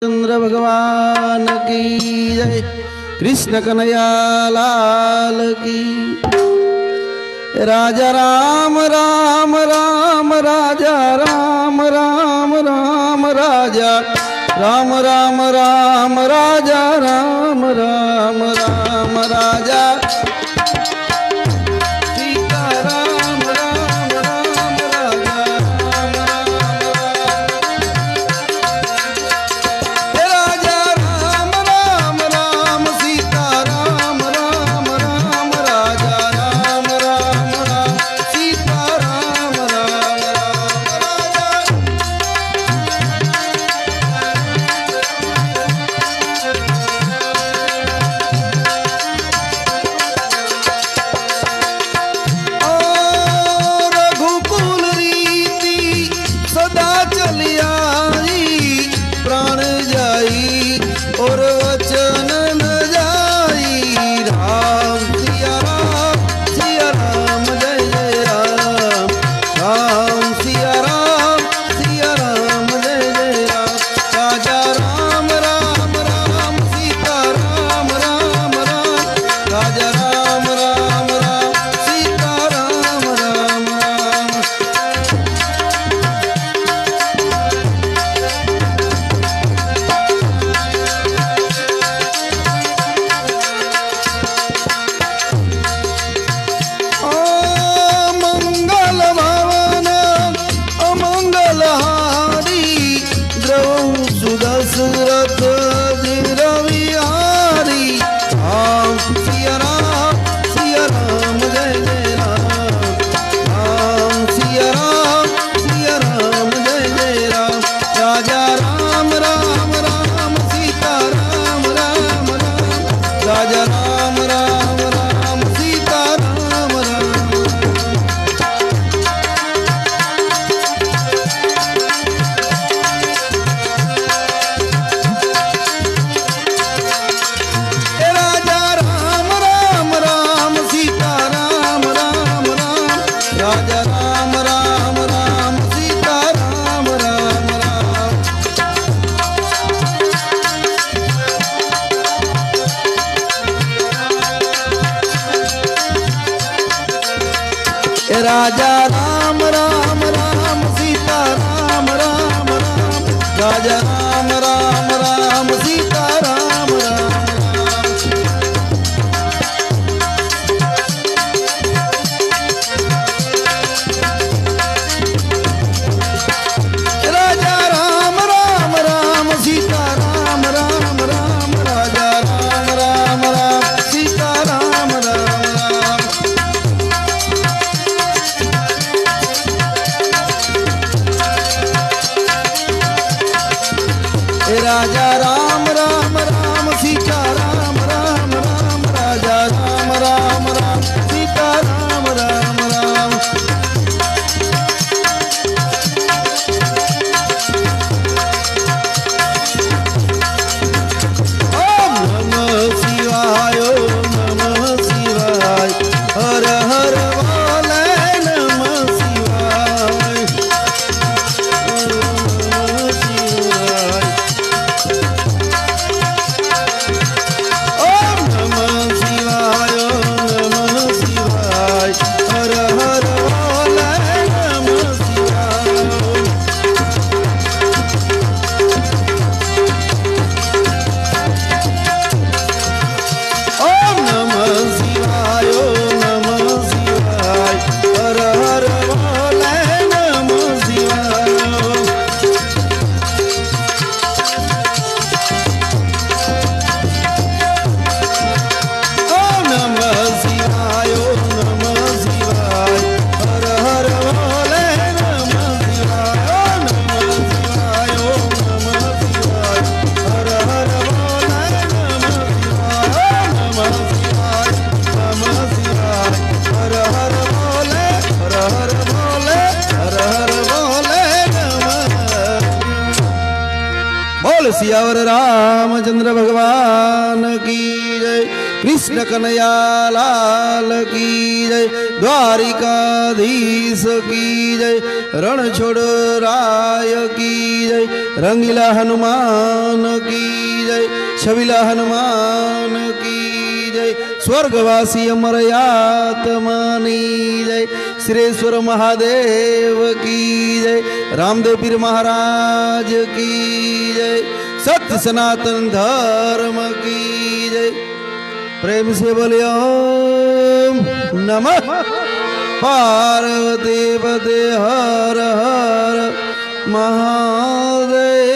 चंद्र भगवान की जय। कृष्ण कन्हैया लाल की। राजा राम राम राम राजा राम राम राम राजा राम राम राम राजा राम राम राम राजा और वचन न जाई। राम सिया राम जय जय राम। राम सिया राम जय जय राम। राजा राम राम राम सीता राम राम राम। राजा राम राम राम सीता राम राम राम। दशरथ रविहारी। राम सिया राम जय जय राम। राम सिया राम जय जय राम। राजा राम राम राम सीता राम राम राम। राजा राम राम राम सीता राम राम। राजा राम राम राम सीता राम राम राम। राजा राम राम राम सीता राम राम राम। राजा राम राम राम सीता राम राम राम। राजा राम राम राम सीता राम राम राम। राजा राम राम राम सीता राम राम राम। ओम नमः शिवाय ओम नमः शिवाय। हर हर बोले नमः शिवाय। नमः शिवाय। हर हर बोले नमः शिवाय। ओम नमः शिवाय ओम नमः शिवाय। हर हर बोले नमः शिवाय। ओम नमः शिवाय ओम नमः शिवाय। हर हर बोले नमः शिवाय। ओम नमः शिवाय ओम नमः शिवाय। हर हर बोले नमः शिवाय। ओम नमः शिवाय नमः शिवाय। हर हर बोले नमः। बोल सियावर रामचंद्र भगवान की जय। कृष्ण कन्हैया लाल की जय। द्वारिकाधीश की जय। रणछोड़ राय की जय। रंगीला हनुमान की जय। छबीला हनुमान की जय। स्वर्गवासी अमरयात्मानी जय। श्रेश्वर महादेव की जय। रामदेव पीर महाराज की जय। सत्य सनातन धर्म की जय। प्रेम से बोलिए ओम नमः पार्वती पते हर हर महादेव।